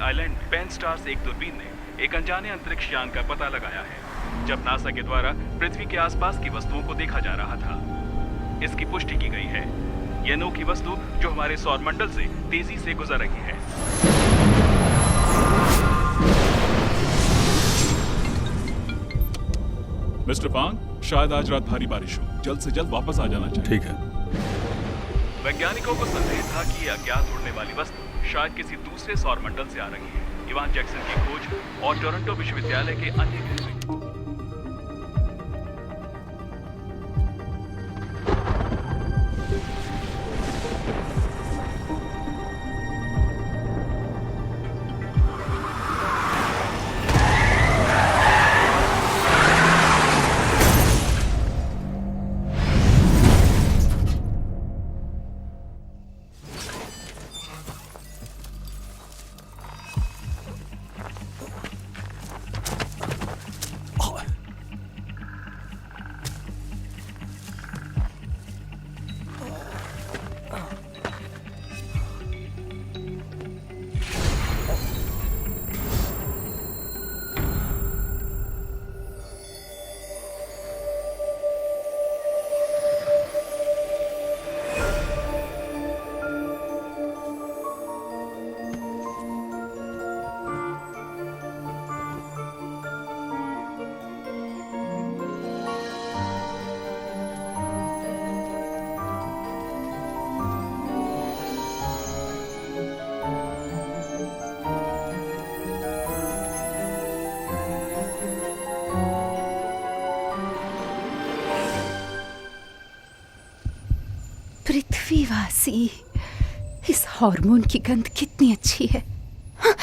Island pen stars एक दूरबीन ने एक अनजाने अंतरिक्ष यान का पता लगाया है, जब नासा के द्वारा पृथ्वी के आसपास की वस्तुओं को देखा जा रहा था। इसकी पुष्टि की गई है। यह अनोखी वस्तु जो हमारे सौरमंडल से तेजी से गुजर रही है। मिस्टर फांग, शायद आज रात भारी बारिश हो, जल्द से जल्द वापस आ जाना चाहिए। ठीक है। वैज्ञानिकों को संदेह था कि यह अज्ञात उड़ने वाली वस्तु शायद किसी दूसरे सौरमंडल से आ रही है। इवान जैक्सन की खोज और टोरंटो विश्वविद्यालय के अन्य गैसों पृथ्वीवासी, इस हार्मोन की गंध कितनी अच्छी है। हाँ,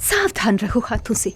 सावधान रहो हाथों से।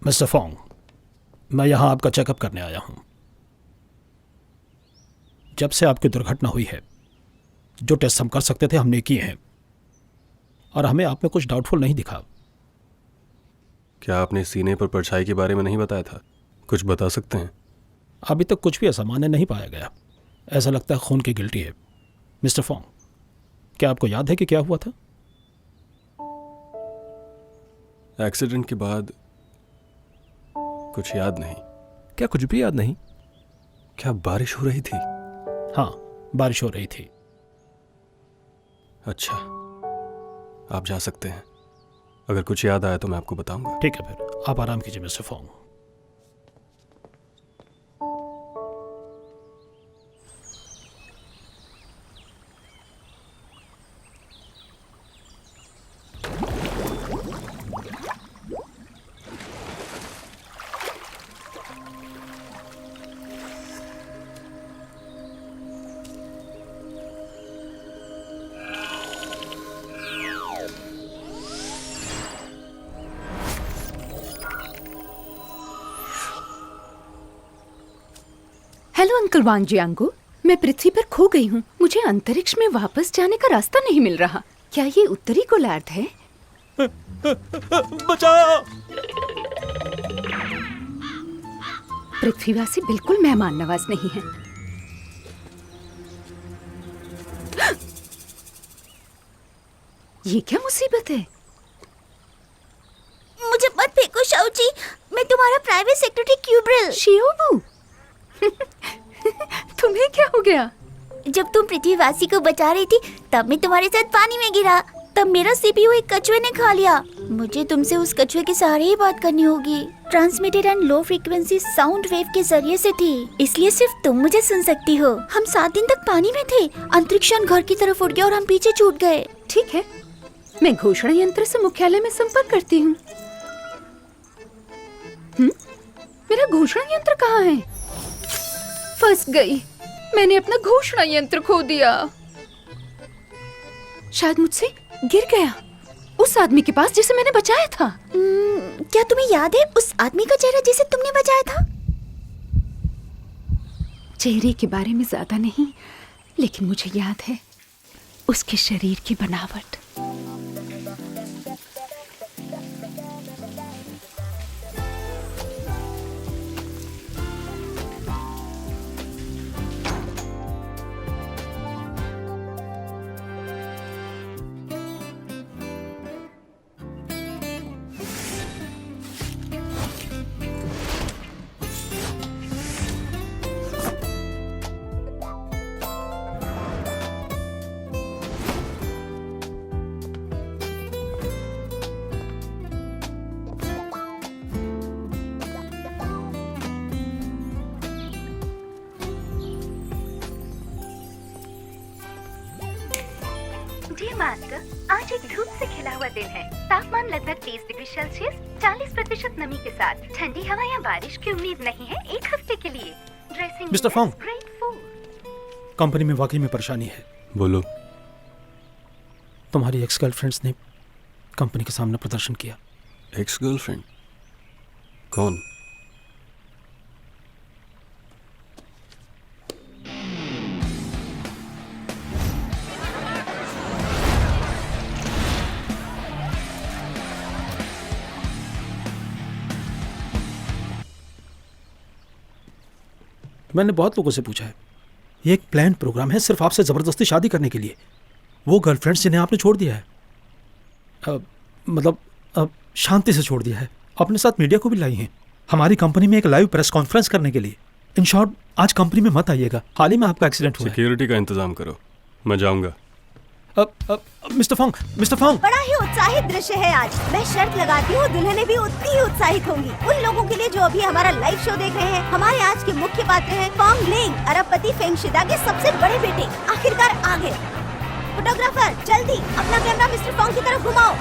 मिस्टर फोंग, मैं यहाँ आपका चेकअप करने आया हूँ। जब से आपकी दुर्घटना हुई है, जो टेस्ट हम कर सकते थे हमने किए हैं, और हमें आप में कुछ डाउटफुल नहीं दिखा। क्या आपने सीने पर परछाई के बारे में नहीं बताया था? कुछ बता सकते हैं? अभी तक कुछ भी असामान्य नहीं पाया गया। ऐसा लगता है खून की गिल्टी है। मिस्टर फोंग, क्या आपको याद है कि क्या हुआ था? एक्सीडेंट के बाद कुछ याद नहीं। क्या कुछ भी याद नहीं? क्या बारिश हो रही थी? हाँ, बारिश हो रही थी। अच्छा, आप जा सकते हैं। अगर कुछ याद आया तो मैं आपको बताऊंगा। ठीक है, फिर आप आराम कीजिए मिस्टर फोंग। हेलो अंकल वांग जियांगो, मैं पृथ्वी पर खो गई हूँ। मुझे अंतरिक्ष में वापस जाने का रास्ता नहीं मिल रहा। क्या ये उत्तरी गोलार्ध है? बचाओ! पृथ्वीवासी बिल्कुल मेहमान नवाज नहीं है। ये क्या मुसीबत है? मुझे मत फेंको शाओजी, मैं तुम्हारा प्राइवेट सेक्रेटरी क्यूब्रिल। शियोबू तुम्हें क्या हो गया? जब तुम पृथ्वीवासी को बचा रही थी तब मैं तुम्हारे साथ पानी में गिरा, तब मेरा सीपीयू एक कछुए ने खा लिया। मुझे तुमसे उस कछुए के सहारे ही बात करनी होगी। Transmitted and low frequency sound wave के जरिए से थी, इसलिए सिर्फ तुम मुझे सुन सकती हो। हम 7 दिन तक पानी में थे, अंतरिक्ष यान घर की तरफ उड़ गया और हम पीछे छूट गए। ठीक है, मैं घोषणा यंत्र से मुख्यालय में संपर्क करती हूँ। मेरा घोषणा यंत्र कहाँ है? फंस गई, मैंने अपना घोषणा यंत्र खो दिया। शायद मुझसे गिर गया उस आदमी के पास जिसे मैंने बचाया था। क्या तुम्हें याद है उस आदमी का चेहरा जिसे तुमने बचाया था? चेहरे के बारे में ज्यादा नहीं, लेकिन मुझे याद है उसके शरीर की बनावट। जी मास्टर, आज एक धूप से खिला हुआ दिन है। तापमान लगभग 30 डिग्री सेल्सियस, 40% नमी के साथ। ठंडी हवा या बारिश की उम्मीद नहीं है 1 हफ्ते के लिए। Dressing mister Fong, great food. Company में वाकई में परेशानी है। बोलो। तुम्हारी एक्स गर्लफ्रेंड्स ने कंपनी के सामने प्रदर्शन किया। Ex girlfriend? कौन? मैंने बहुत लोगों से पूछा है, ये एक प्लान प्रोग्राम है सिर्फ आपसे जबरदस्ती शादी करने के लिए। वो गर्लफ्रेंड्स जिन्हें आपने छोड़ दिया है, मतलब शांति से छोड़ दिया है, अपने साथ मीडिया को भी लाई हैं हमारी कंपनी में एक लाइव प्रेस कॉन्फ्रेंस करने के लिए। इन शॉर्ट, आज कंपनी में मत आइएगा, हाल ही में आपका एक्सीडेंट हुआ है। सिक्योरिटी का इंतजाम करो, मैं जाऊंगा। मिस्टर फोंग, बड़ा ही उत्साहित दृश्य है आज। मैं शर्त लगाती हूँ दुल्हनें भी उतनी ही उत्साहित होंगी। उन लोगों के लिए जो अभी हमारा लाइव शो देख रहे हैं, हमारे आज के मुख्य पात्र हैं फोंग लिंग, अरबपति फेंगशिदा के सबसे बड़े बेटे। आखिरकार आ गए। फोटोग्राफर, जल्दी अपना कैमरा मिस्टर फोंग की तरफ घुमाओ।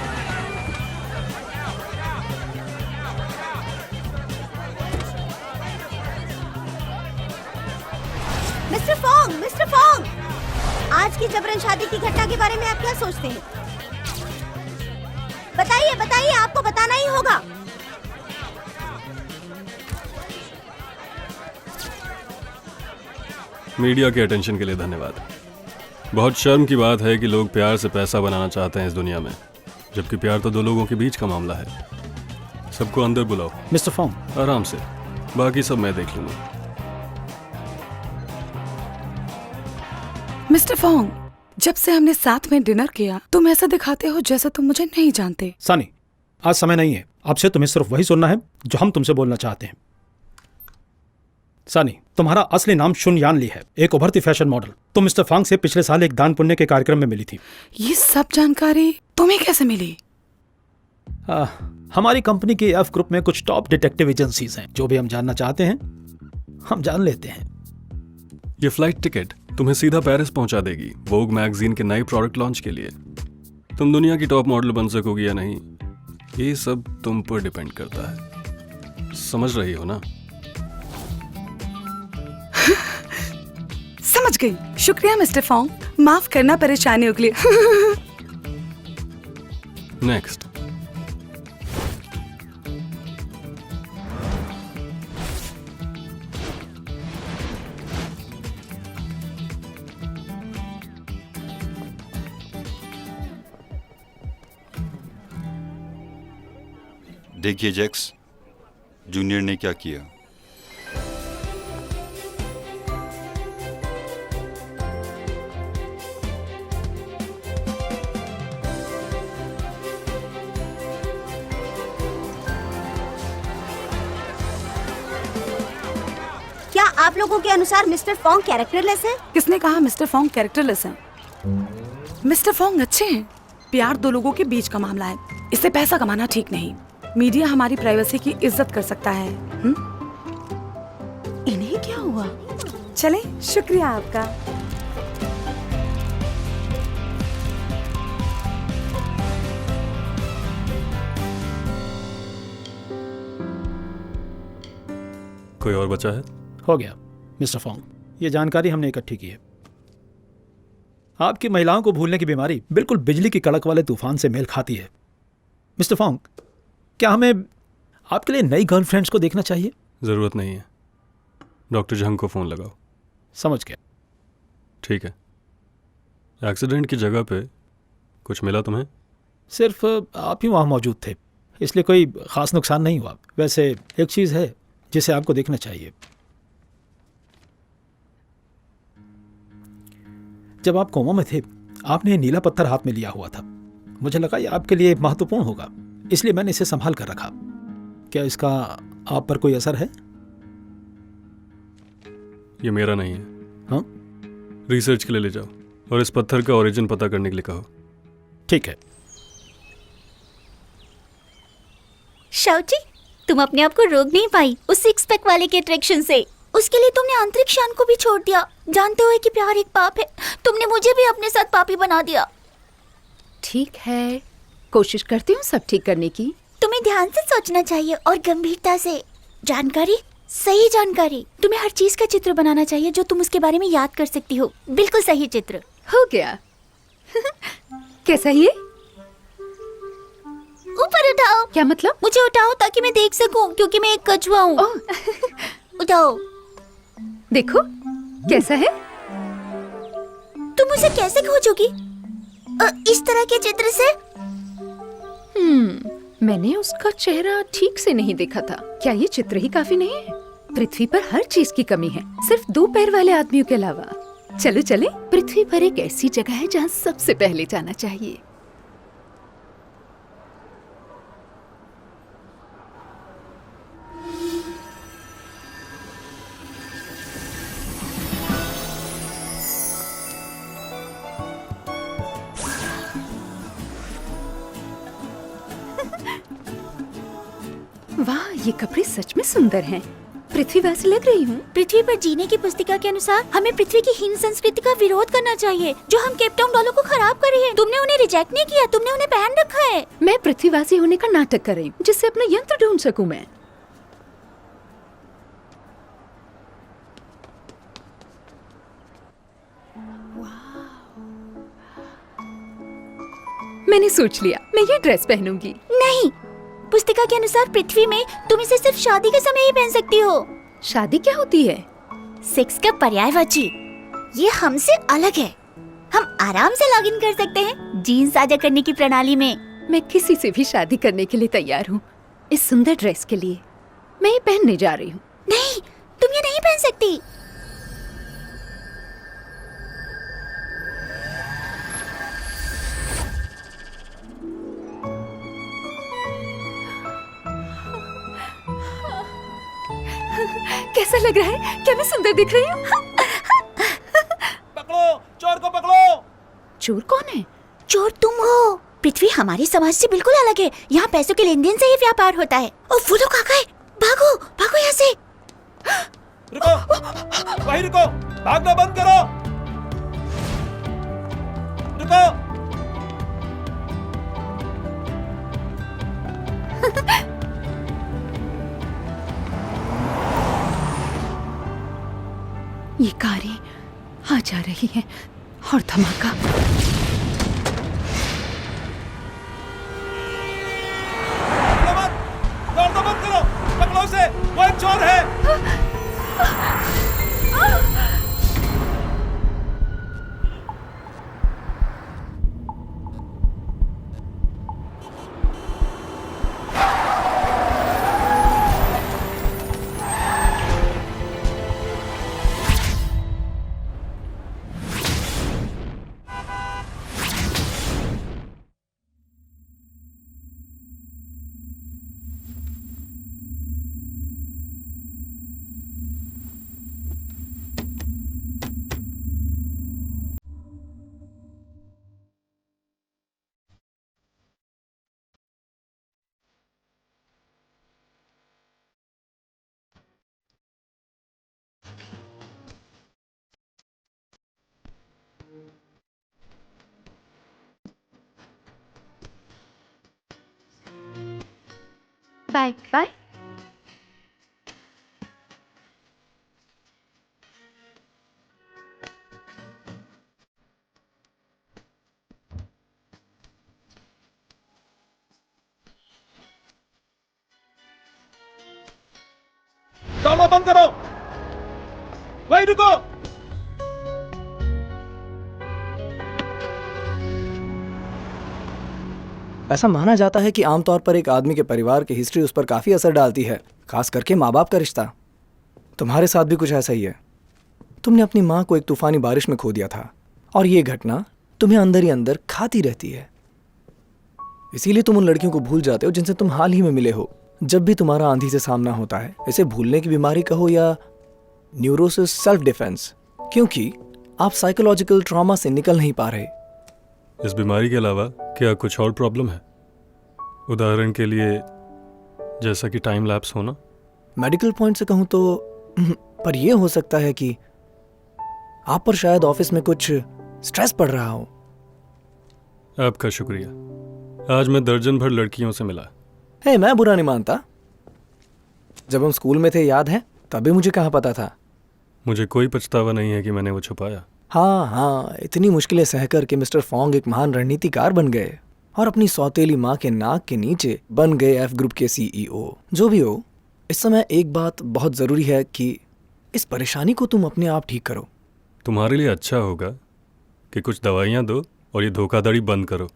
मिस्टर फोंग, आज की जबरन शादी की घटना के बारे में आप क्या सोचते हैं? बताइए, आपको बताना ही होगा। मीडिया के अटेंशन के लिए धन्यवाद। बहुत शर्म की बात है कि लोग प्यार से पैसा बनाना चाहते हैं इस दुनिया में, जबकि प्यार तो 2 लोगों के बीच का मामला है। सबको अंदर बुलाओ। मिस्टर फोंग, आराम से, बाकी सब मैं देख लूंगा। मिस्टर फोंग, जब से हमने साथ में डिनर किया तुम ऐसा दिखाते हो जैसे तुम मुझे नहीं जानते। सनी, आज समय नहीं है, आपसे तुम्हें सिर्फ वही सुनना है जो हम तुमसे बोलना चाहते हैं। सनी, तुम्हारा असली नाम शुन यान ली है, एक उभरती फैशन मॉडल। तुम मिस्टर फोंग से पिछले साल एक दान पुण्य के कार्यक्रम में मिली थी। ये सब जानकारी तुम्हें कैसे मिली? हमारी कंपनी के एफ ग्रुप में कुछ टॉप डिटेक्टिव एजेंसीज हैं, जो भी हम जानना चाहते हैं हम जान लेते हैं। ये फ्लाइट टिकट तुम्हें सीधा पेरिस पहुंचा देगी, वोग मैगजीन के नए प्रोडक्ट लॉन्च के लिए। तुम दुनिया की टॉप मॉडल बन सकोगी या नहीं, ये सब तुम पर डिपेंड करता है। समझ रही हो ना? समझ गई। शुक्रिया मिस्टर फोंग, माफ करना परेशानियों के लिए। नेक्स्ट। देखिए जैक्स, जूनियर ने क्या किया। आप लोगों के अनुसार मिस्टर फोंग कैरेक्टरलेस है? किसने कहा मिस्टर फोंग कैरेक्टरलेस है? मिस्टर फोंग अच्छे हैं। प्यार दो लोगों के बीच का मामला है, इससे पैसा कमाना ठीक नहीं। मीडिया हमारी प्राइवेसी की इज्जत कर सकता है। इन्हें क्या हुआ? चले, शुक्रिया आपका। कोई और बचा है? हो गया मिस्टर फोंग, ये जानकारी हमने इकट्ठी की है। आपकी महिलाओं को भूलने की बीमारी बिल्कुल बिजली की कड़क वाले तूफान से मेल खाती है। मिस्टर फोंग, क्या हमें आपके लिए नई गर्लफ्रेंड्स को देखना चाहिए? ज़रूरत नहीं है। डॉक्टर झंग को फ़ोन लगाओ। समझ गया। ठीक है। एक्सीडेंट की जगह पे कुछ मिला तुम्हें? सिर्फ आप ही वहाँ मौजूद थे, इसलिए कोई ख़ास नुकसान नहीं हुआ। वैसे एक चीज़ है जिसे आपको देखना चाहिए। जब आप कोमा में थे, आपने नीला पत्थर हाथ में लिया हुआ था। मुझे लगा ये आपके लिए महत्वपूर्ण होगा, इसलिए मैंने इसे संभाल कर रखा। क्या इसका आप पर कोई असर है? ये मेरा नहीं है। हाँ, रिसर्च के लिए ले जाओ और इस पत्थर का ओरिजिन पता करने के लिए कहो। ठीक है। शाओची, तुम अपने आप को रोक नहीं पाई उस सिक्स पैक वाले के अट्रैक्शन से। उसके लिए तुमने अंतरिक्ष यान को भी छोड़ दिया, जानते हुए कि प्यार एक पाप है। तुमने मुझे भी अपने साथ पापी बना दिया। ठीक है, कोशिश करती हूँ सब ठीक करने की। तुम्हें ध्यान से सोचना चाहिए और गंभीरता से। जानकारी, सही जानकारी। तुम्हें हर चीज का चित्र बनाना चाहिए जो तुम उसके बारे में याद कर सकती हो। बिल्कुल सही चित्र। हो गया। कैसा ये? ऊपर उठाओ। क्या मतलब? मुझे उठाओ ताकि मैं देख सकूं, क्योंकि मैं एक कछुआ हूँ। उठाओ। देखो कैसा है? तुम उसे कैसे खोजोगी इस तरह के चित्र से? मैंने उसका चेहरा ठीक से नहीं देखा था। क्या ये चित्र ही काफी नहीं है? पृथ्वी पर हर चीज की कमी है, सिर्फ 2 पैर वाले आदमियों के अलावा। चलो चले, पृथ्वी पर एक ऐसी जगह है जहाँ सबसे पहले जाना चाहिए। वाह, ये कपड़े सच में सुंदर हैं। पृथ्वीवासी लग रही हूँ। पृथ्वी पर जीने की पुस्तिका के अनुसार हमें पृथ्वी की हीन संस्कृति का विरोध करना चाहिए, जो हम केपटाउन डॉलर को खराब कर रही है। तुमने उन्हें रिजेक्ट नहीं किया, तुमने उन्हें पहन रखा है। मैं पृथ्वीवासी होने का नाटक कर रही हूँ, जिससे अपना यंत्र ढूंढ सकूं मैं। मैंने सोच लिया, मैं ये ड्रेस पहनूंगी। नहीं, पुस्तिका के अनुसार पृथ्वी में तुम इसे सिर्फ शादी के समय ही पहन सकती हो। शादी क्या होती है? सेक्स का पर्यायवाची। ये हमसे अलग है। हम आराम से लॉगिन कर सकते हैं जीन्स साझा करने की प्रणाली में। मैं किसी से भी शादी करने के लिए तैयार हूँ, इस सुंदर ड्रेस के लिए। मैं ये पहनने जा रही हूँ। नहीं, तुम ये नहीं पहन सकती। कैसा लग रहा है? क्या मैं सुंदर दिख रही हूँ? पकड़ो, चोर को पकड़ो। चोर कौन है? चोर तुम हो। पृथ्वी हमारे समाज से बिल्कुल अलग है। यहाँ पैसों के लेन देन से ही व्यापार होता है। और वो लोग आ गए। भागो, भागो यहाँ से। रुको, वहीं रुको, भागना बंद करो। रुको। ये कारें आ जा रही हैं और धमाका। दौड़ना मत करो, पकड़ो उसे, वो एक चोर है। Bye bye. ताला बंद करो। वहीं रुको। ऐसा माना जाता है कि आमतौर पर एक आदमी के परिवार की हिस्ट्री उस पर काफी असर डालती है, खास करके माँ बाप का रिश्ता। तुम्हारे साथ भी कुछ ऐसा ही है। तुमने अपनी माँ को एक तूफानी बारिश में खो दिया था और ये घटना तुम्हें अंदर ही अंदर खाती रहती है। इसीलिए तुम उन लड़कियों को भूल जाते हो जिनसे तुम हाल ही में मिले हो। जब भी तुम्हारा आंधी से सामना होता है, इसे भूलने की बीमारी कहो या न्यूरोसिस सेल्फ डिफेंस, क्योंकि आप साइकोलॉजिकल ट्रॉमा से निकल नहीं पा रहे। इस बीमारी के अलावा क्या कुछ और प्रॉब्लम है? उदाहरण के लिए जैसा कि टाइम लैप्स होना। मेडिकल पॉइंट से कहूं तो पर यह हो सकता है कि आप पर शायद ऑफिस में कुछ स्ट्रेस पड़ रहा हो। आपका शुक्रिया। आज मैं दर्जन भर लड़कियों से मिला। मैं बुरा नहीं मानता। जब हम स्कूल में थे, याद है? तभी मुझे कहाँ पता था। मुझे कोई पछतावा नहीं है कि मैंने वो छुपाया। हाँ, इतनी मुश्किलें सहकर के मिस्टर फोंग एक महान रणनीतिकार बन गए और अपनी सौतेली माँ के नाक के नीचे बन गए एफ ग्रुप के सीईओ। जो भी हो, इस समय एक बात बहुत जरूरी है कि इस परेशानी को तुम अपने आप ठीक करो। तुम्हारे लिए अच्छा होगा कि कुछ दवाइयाँ दो और ये धोखाधड़ी बंद करो।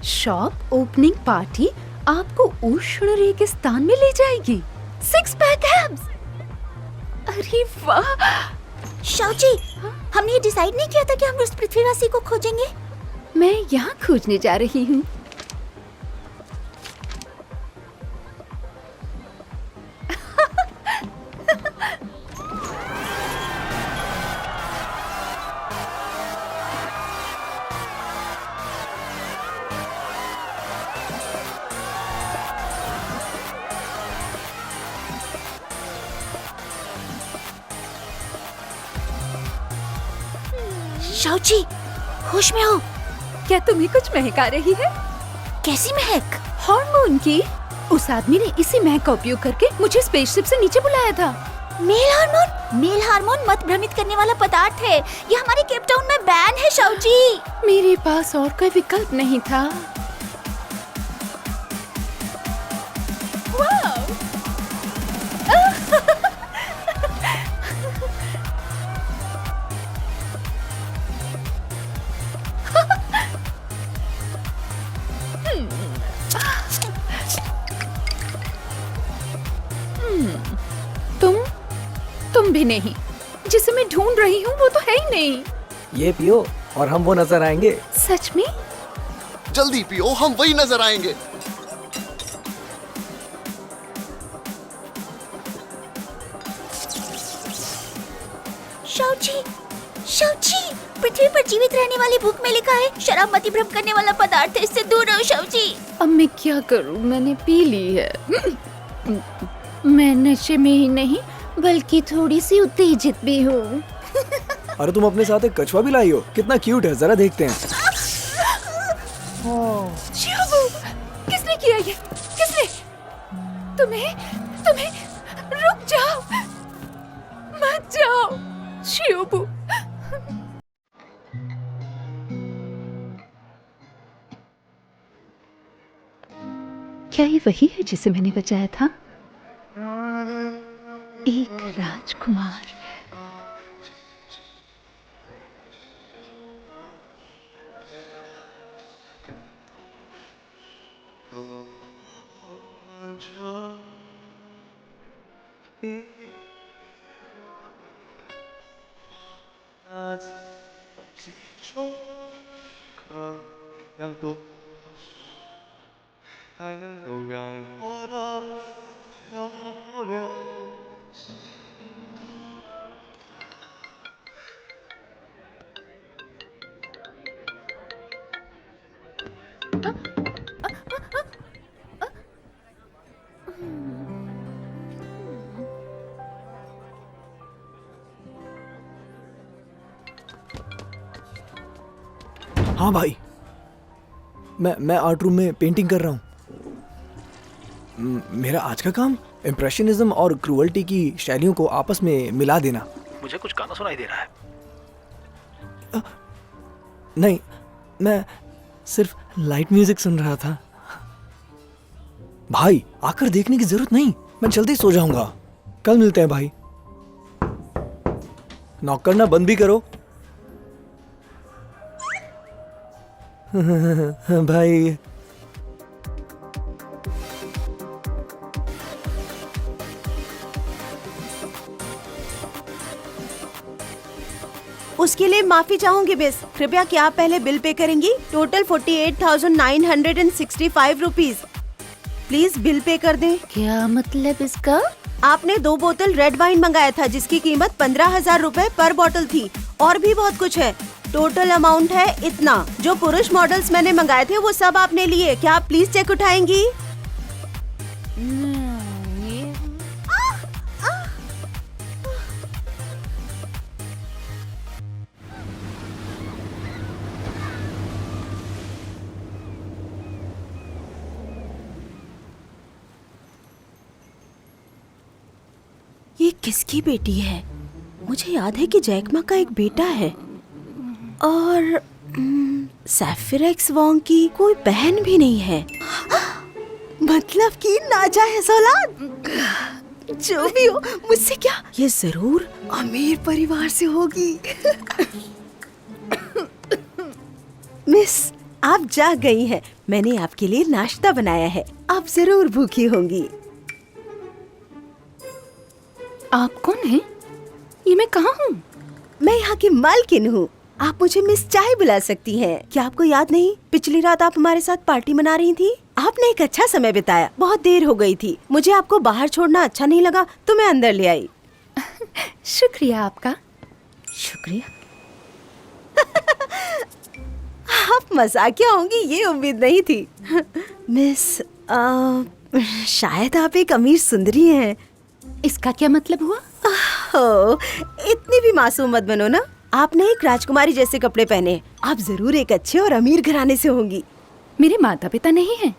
शॉप ओपनिंग पार्टी आपको उष्ण रेगिस्तान में ले जाएगी। 6 पैक एब्स। अरे वाह। शाओची, हमने ये डिसाइड नहीं किया था कि हम उस पृथ्वीवासी को खोजेंगे। मैं यहाँ खोजने जा रही हूँ। शाओची, होश में हो। क्या तुम्हें कुछ महक आ रही है? कैसी महक? हार्मोन की। उस आदमी ने इसी महक का उपयोग करके मुझे स्पेसशिप से नीचे बुलाया था। Male hormone? मेल हार्मोन मत भ्रमित करने वाला पदार्थ है। ये हमारे केप टाउन में बैन है शाओची। मेरे पास और कोई विकल्प नहीं था। तुम भी नहीं। जिसे मैं ढूंढ रही हूँ वो तो है ही नहीं। ये पियो और हम वो नजर आएंगे। सच में? जल्दी पियो, हम वही नजर आएंगे। शाओची, शाओची, पृथ्वी पर जीवित रहने वाली बुक में लिखा है शराब मतिभ्रम करने वाला पदार्थ है, इससे दूर रहो शाओची। अब मैं क्या करूँ? मैंने पी ली है। मैं नशे में ही नहीं बल्कि थोड़ी सी उत्तेजित भी हूँ। अरे तुम अपने साथ एक कछुआ भी लाई हो। कितना क्यूट है, जरा देखते हैं। शिवू, किसने किया ये? किसने? तुम्हें रुक जाओ, मत जाओ शिवू। क्या ये वही है जिसे मैंने बचाया था? एक राजकुमार। हाँ भाई, मैं आर्ट रूम में पेंटिंग कर रहा हूँ। मेरा आज का काम इम्प्रेशनिज्म और क्रूअल्टी की शैलियों को आपस में मिला देना। मुझे कुछ गाना सुनाई दे रहा है। नहीं, मैं सिर्फ लाइट म्यूजिक सुन रहा था। भाई आकर देखने की जरूरत नहीं, मैं जल्दी सो जाऊंगा। कल मिलते हैं भाई। नॉक करना बंद भी करो। भाई उसके लिए माफी चाहूंगी मिस। कृपया क्या आप पहले बिल पे करेंगी? Total 48,965 rupees. Please bill pay कर दें। क्या मतलब इसका? आपने 2 बोतल रेड वाइन मंगाया था जिसकी कीमत 15,000 रूपए पर बोतल थी। और भी बहुत कुछ है। टोटल अमाउंट है इतना। जो पुरुष मॉडल्स मैंने मंगाए थे वो सब आपने लिए। क्या आप प्लीज चेक उठाएंगी? ये किसकी बेटी है? मुझे याद है कि जैकमा का एक बेटा है और सैफिर वॉन्ग की कोई बहन भी नहीं है। मतलब कि नाजायज औलाद। जो भी हो, मुझसे क्या? ये जरूर अमीर परिवार से होगी। मिस, आप जाग गई हैं। मैंने आपके लिए नाश्ता बनाया है। आप जरूर भूखी होंगी। आप कौन हैं? ये मैं कहाँ हूँ? मैं यहाँ की मालकिन हूँ। आप मुझे मिस चाय बुला सकती हैं। क्या आपको याद नहीं? पिछली रात आप हमारे साथ पार्टी मना रही थी। आपने एक अच्छा समय बिताया। बहुत देर हो गई थी। मुझे आपको बाहर छोड़ना अच्छा नहीं लगा तो मैं अंदर ले आई। शुक्रिया आपका। शुक्रिया। आप मजाकिया होंगी ये उम्मीद नहीं थी। मिस शायद आप एक अमीर सुंदरी हैं। इसका क्या मतलब हुआ? हो, इतनी भी मासूम मत बनो ना। आपने एक राजकुमारी जैसे कपड़े पहने। आप जरूर एक अच्छे और अमीर घराने से होंगी। मेरे माता पिता नहीं हैं।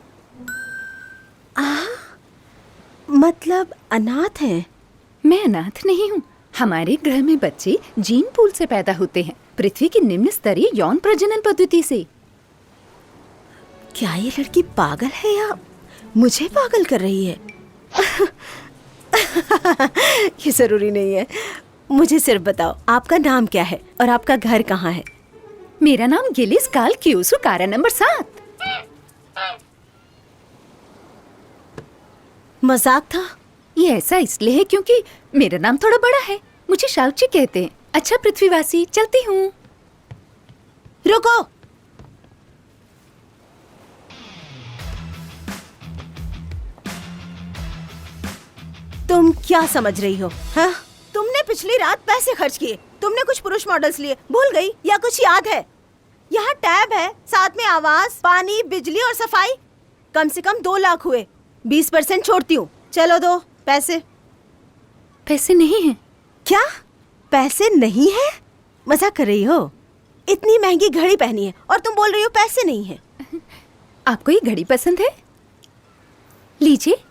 मतलब अनाथ हैं? मैं अनाथ नहीं हूँ। हमारे ग्रह में बच्चे जीन पूल से पैदा होते हैं, पृथ्वी की निम्न स्तरीय यौन प्रजनन पद्धति से। क्या ये लड़की पागल है या मुझे पागल कर रही है? ये जरूरी नहीं है। मुझे सिर्फ बताओ आपका नाम क्या है और आपका घर कहाँ है? मेरा नाम गिलिस काल क्यूसु, कारा नंबर 7। मजाक था। ये ऐसा इसलिए है क्योंकि मेरा नाम थोड़ा बड़ा है। मुझे शाउची कहते हैं। अच्छा पृथ्वीवासी, चलती हूँ। रुको। तुम क्या समझ रही हो? हाँ? तुमने पिछली रात पैसे खर्च किए। तुमने कुछ पुरुष मॉडल्स लिए। भूल गई या कुछ याद है? यहाँ टैब है, साथ में आवाज, पानी, बिजली और सफाई। कम से कम 2 लाख हुए। 20% छोड़ती हूँ। चलो दो पैसे। पैसे नहीं हैं। क्या? पैसे नहीं है? मजाक कर रही हो? इतनी महंगी घड़ी पहनी है और तुम बोल रही हो पैसे नहीं है। आपको ये घड़ी पसंद है? लीजिए।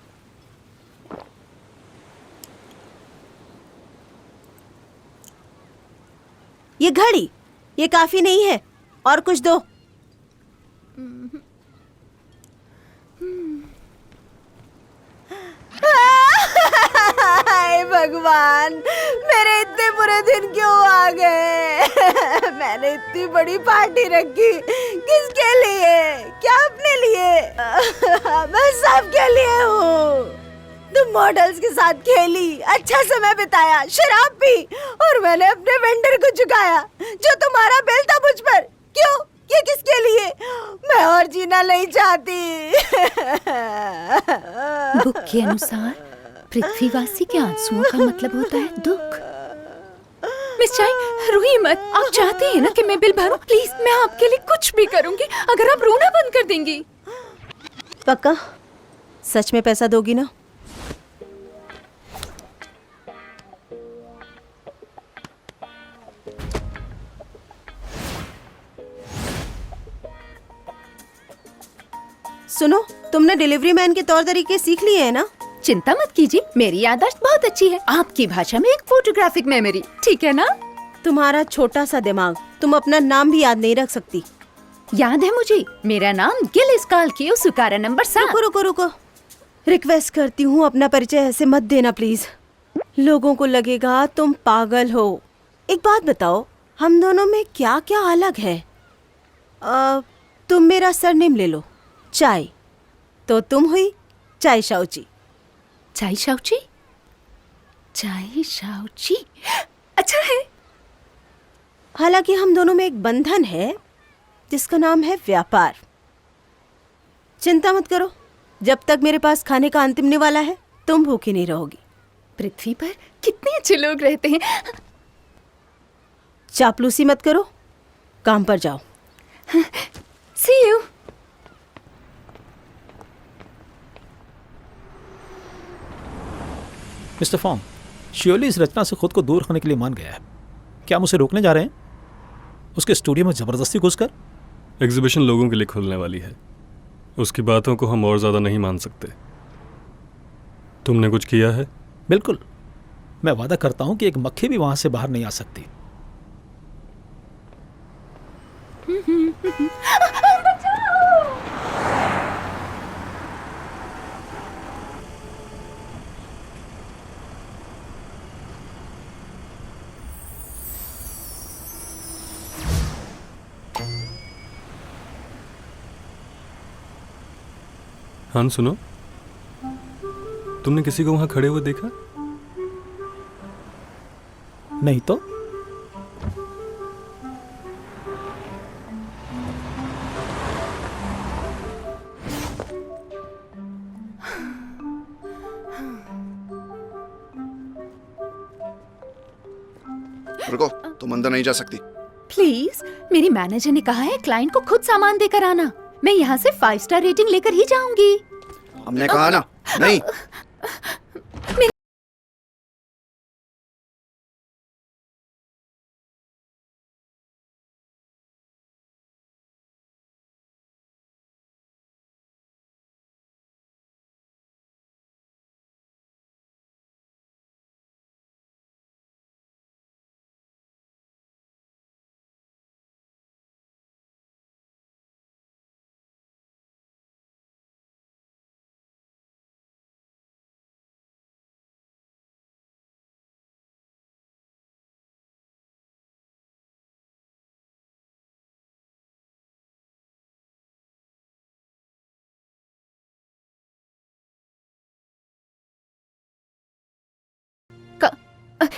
ये घड़ी, ये काफी नहीं है। और कुछ दो। हाय भगवान, मेरे इतने बुरे दिन क्यों आ गए? मैंने इतनी बड़ी पार्टी रखी, किसके लिए? क्या अपने लिए? मैं सबके लिए हूँ। तुम मॉडल्स के साथ खेली, अच्छा समय बिताया, शराब पी और मैंने अपने वेंडर को चुकाया जो तुम्हारा बिल था मुझ पर। क्यों? ये किसके लिए? मैं और जीना नहीं चाहती। बुक के अनुसार पृथ्वीवासी के आंसुओं का मतलब होता है दुख। मिस चाय, रोइए मत। आप चाहती हैं ना कि मैं बिल भरूं? प्लीज, मैं आपके लिए कुछ भी करूंगी अगर आप रोना बंद कर देंगी। पक्का? सच में पैसा दोगी ना? सुनो, तुमने डिलीवरी मैन के तौर तरीके सीख लिए हैं ना? चिंता मत कीजिए, मेरी याददाश्त बहुत अच्छी है। आपकी भाषा में एक फोटोग्राफिक मेमोरी, ठीक है ना? तुम्हारा छोटा सा दिमाग, तुम अपना नाम भी याद नहीं रख सकती। याद है मुझे, मेरा नाम गिलिस काल्कियो सुकारा नंबर 7। रुको रुको रुको, रिक्वेस्ट करती हूँ अपना परिचय ऐसे मत देना प्लीज। लोगों को लगेगा तुम पागल हो। एक बात बताओ, हम दोनों में क्या क्या अलग है? तुम मेरा सरनेम ले लो, चाय, तो तुम हुई चाय शाओची। चाय शाओची? चाय शाओची अच्छा है। हालांकि हम दोनों में एक बंधन है जिसका नाम है व्यापार। चिंता मत करो, जब तक मेरे पास खाने का अंतिम निवाला है तुम भूखी नहीं रहोगी। पृथ्वी पर कितने अच्छे लोग रहते हैं। चापलूसी मत करो, काम पर जाओ। See you. मिस्टर फॉन्ग, श्योरली इस रचना से खुद को दूर रखने के लिए मान गया है। क्या हम उसे रोकने जा रहे हैं? उसके स्टूडियो में जबरदस्ती घुसकर? एग्जीबिशन लोगों के लिए खुलने वाली है, उसकी बातों को हम और ज़्यादा नहीं मान सकते। तुमने कुछ किया है? बिल्कुल, मैं वादा करता हूं कि एक मक्खी भी वहां से बाहर नहीं आ सकती। हाँ सुनो, तुमने किसी को वहां खड़े हुए देखा? नहीं तो? रुको, तुम अंदर नहीं जा सकती। प्लीज, मेरी मैनेजर ने कहा है क्लाइंट को खुद सामान देकर आना। मैं यहाँ से 5 स्टार रेटिंग लेकर ही जाऊंगी। हमने कहा ना, नहीं।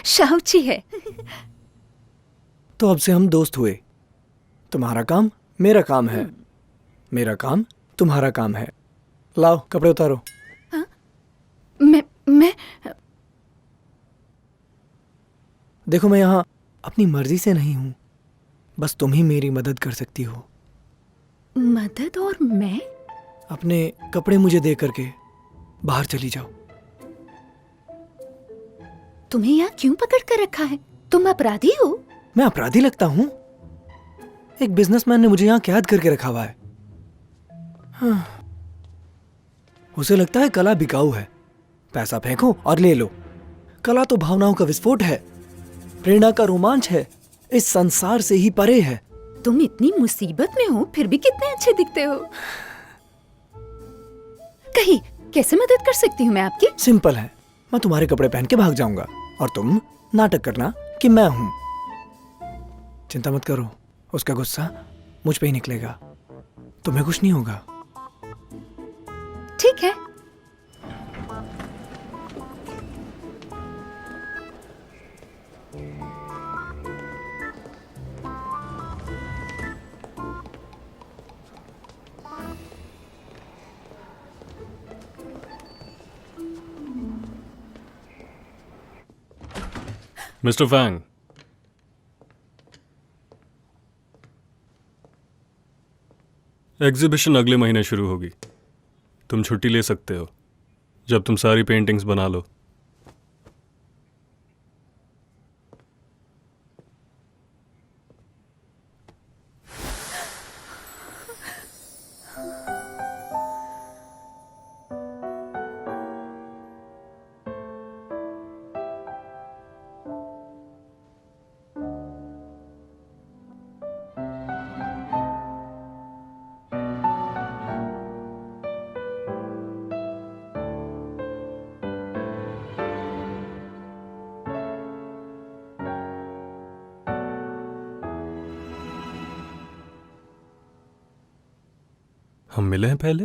शाओची है। तो अब से हम दोस्त हुए। तुम्हारा काम मेरा काम है, मेरा काम तुम्हारा काम है। लाओ कपड़े उतारो। मैं देखो, मैं यहाँ अपनी मर्जी से नहीं हूँ, बस तुम ही मेरी मदद कर सकती हो। मदद? और मैं? अपने कपड़े मुझे दे करके बाहर चली जाओ। तुम्हें यहाँ क्यों पकड़ कर रखा है? तुम अपराधी हो? मैं अपराधी लगता हूँ? एक बिजनेसमैन ने मुझे यहाँ कैद करके रखा हुआ है। हाँ। उसे लगता है कला बिकाऊ है, पैसा फेंको और ले लो। कला तो भावनाओं का विस्फोट है, प्रेरणा का रोमांच है, इस संसार से ही परे है। तुम इतनी मुसीबत में हो फिर भी कितने अच्छे दिखते हो। कहीं कैसे मदद कर सकती हूँ मैं आपकी? सिंपल है, मैं तुम्हारे कपड़े पहन के भाग जाऊंगा और तुम नाटक करना कि मैं हूं। चिंता मत करो, उसका गुस्सा मुझ पे ही निकलेगा, तुम्हें कुछ नहीं होगा। ठीक है। मिस्टर फैंग, एग्जीबिशन अगले महीने शुरू होगी। तुम छुट्टी ले सकते हो जब तुम सारी पेंटिंग्स बना लो। हम मिले हैं पहले?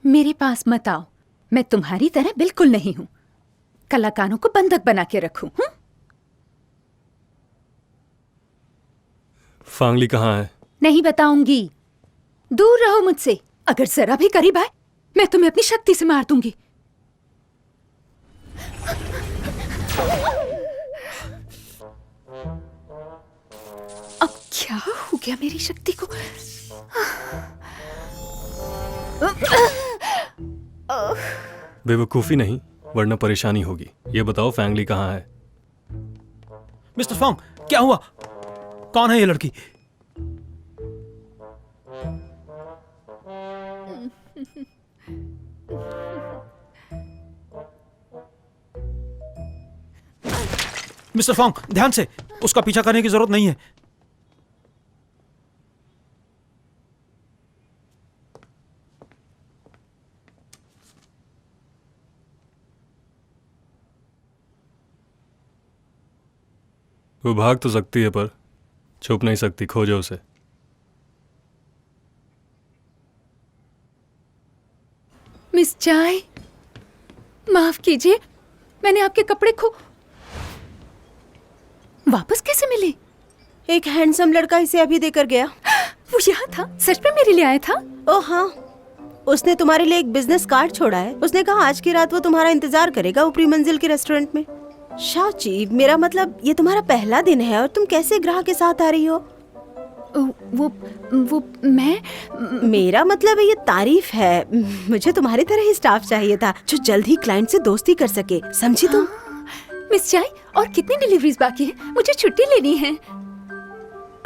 मेरे पास मत आओ, मैं तुम्हारी तरह बिल्कुल नहीं हूं। कलाकारों को बंधक बना के रखूं? फांगली कहाँ है? नहीं बताऊंगी, दूर रहो मुझसे। अगर जरा भी करीब आए मैं तुम्हें अपनी शक्ति से मार दूंगी। अब क्या हो गया मेरी शक्ति को? बेवकूफी नहीं, वरना परेशानी होगी। ये बताओ फैंगली कहाँ है? मिस्टर फोंग, क्या हुआ? कौन है ये लड़की? मिस्टर फोंग, ध्यान से, उसका पीछा करने की जरूरत नहीं है। वो भाग तो सकती है पर छुप नहीं सकती। खोजो उसे। मिस चाय, माफ कीजिए, मैंने आपके कपड़े वापस कैसे मिले? एक हैंडसम लड़का इसे अभी देकर गया। वो यहाँ था? सच में मेरे लिए आया था? ओह हाँ, उसने तुम्हारे लिए एक बिजनेस कार्ड छोड़ा है। उसने कहा आज की रात वो तुम्हारा इंतजार करेगा ऊपरी मंजिल के रेस्टोरेंट में। शाओची, मेरा मतलब ये तुम्हारा पहला दिन है और तुम कैसे ग्राहक के साथ आ रही हो? वो मैं मेरा मतलब है ये तारीफ है। मुझे तुम्हारी तरह ही स्टाफ चाहिए था जो जल्द ही क्लाइंट से दोस्ती कर सके, समझी तुम? मिस चाय, और कितनी डिलीवरीज बाकी है? मुझे छुट्टी लेनी है।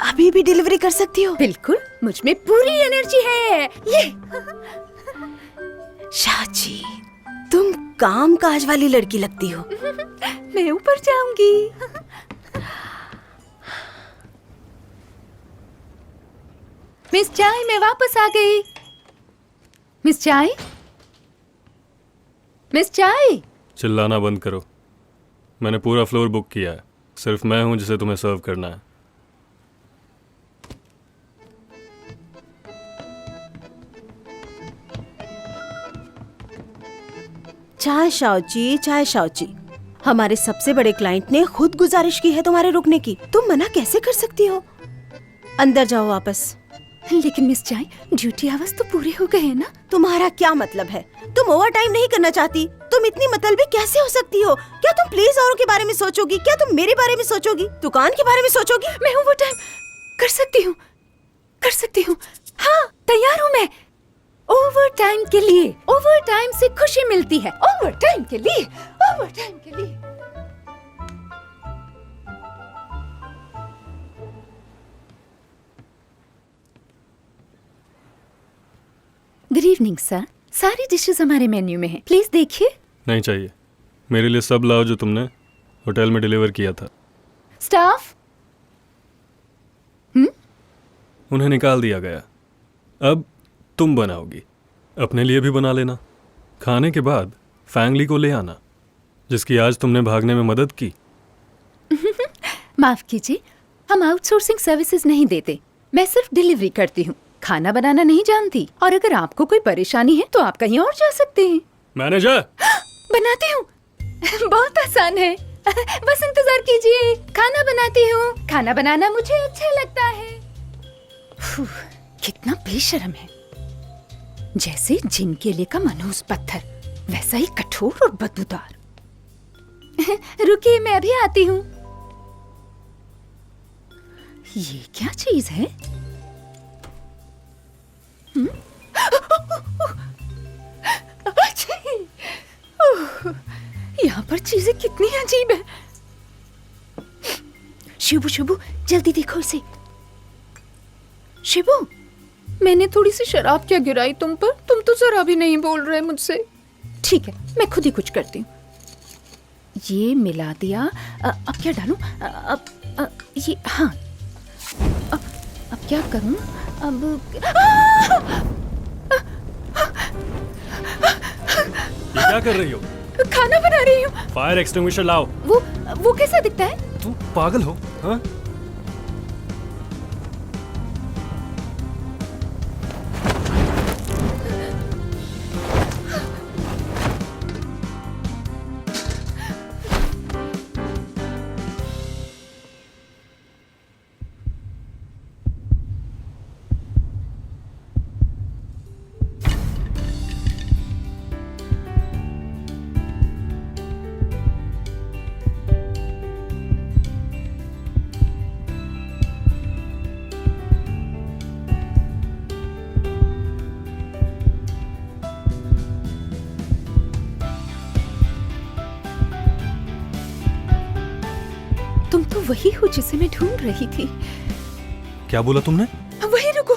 अभी भी डिलीवरी कर सकती हो? बिल्कुल, मुझ में पूरी एनर्जी है। ये शाची, तुम काम काज वाली लड़की लगती हो। मैं ऊपर जाऊंगी। मिस चाय, मैं वापस आ गई। मिस चाय, मिस चाय। चिल्लाना बंद करो। मैंने पूरा फ्लोर बुक किया है। सिर्फ मैं हूं जिसे तुम्हें सर्व करना है। चाय शाओची, चाय शाओची, हमारे सबसे बड़े क्लाइंट ने खुद गुजारिश की है तुम्हारे रुकने की। तुम मना कैसे कर सकती हो? अंदर जाओ वापस। लेकिन मिस चाय, ड्यूटी आवर्स तो पूरे हो गए हैं ना? तुम्हारा क्या मतलब है? तुम ओवर टाइम नहीं करना चाहती? तुम इतनी मतलबी कैसे हो सकती हो? क्या तुम प्लीज औरों के बारे में सोचोगी? क्या तुम मेरे बारे में सोचोगी? दुकान के बारे में सोचोगी? मैं ओवर टाइम कर सकती हूँ, कर सकती हूँ। हाँ, तैयार हूँ मैं। ओवर टाइम के लिए। ओवर टाइम से खुशी मिलती है। ओवर टाइम के लिए, ओवर टाइम के लिए। गुड इवनिंग सर, सारी डिशेस हमारे मेन्यू में हैं। प्लीज देखिए। नहीं चाहिए, मेरे लिए सब लाओ जो तुमने होटल में डिलीवर किया था। स्टाफ? उन्हें निकाल दिया गया। अब तुम बनाओगी। अपने लिए भी बना लेना। खाने के बाद फैंगली को ले आना, जिसकी आज तुमने भागने में मदद की। माफ कीजिए, हम आउटसोर्सिंग सर्विसेज नहीं देते। मैं सिर्फ डिलीवरी करती हूँ। खाना बनाना नहीं जानती, और अगर आपको कोई परेशानी है तो आप कहीं और जा सकते हैं। मैनेजर, बनाती हूँ। बहुत आसान है, बस इंतजार कीजिए। खाना बनाती हूँ। खाना बनाना मुझे अच्छा लगता है। कितना बेशर्म है। जैसे जिन केले का मनहूस पत्थर, वैसा ही कठोर और बदबूदार। रुकिए, मैं अभी आती हूँ। ये क्या चीज है? यहाँ पर चीजें कितनी अजीब है। शिबू, शिबू, जल्दी देखो इसे। शिबू, मैंने थोड़ी सी शराब क्या गिराई तुम पर? तुम तो जरा भी नहीं बोल रहे मुझसे। ठीक है, मैं खुद ही कुछ करती हूँ। ये मिला दिया। अब क्या डालूं? ये, हाँ, अब क्या करूं? अब ये क्या कर रही हो? खाना बना रही हूँ। फायर एक्सटिंग्विशर लाओ। वो कैसा दिखता है? तुम पागल हो? हाँ? वही हूँ जिसे मैं ढूंढ रही थी। क्या बोला तुमने? वही रुको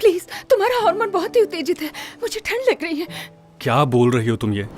प्लीज, तुम्हारा हार्मोन बहुत ही उत्तेजित है, मुझे ठंड लग रही है। क्या बोल रही हो तुम ये?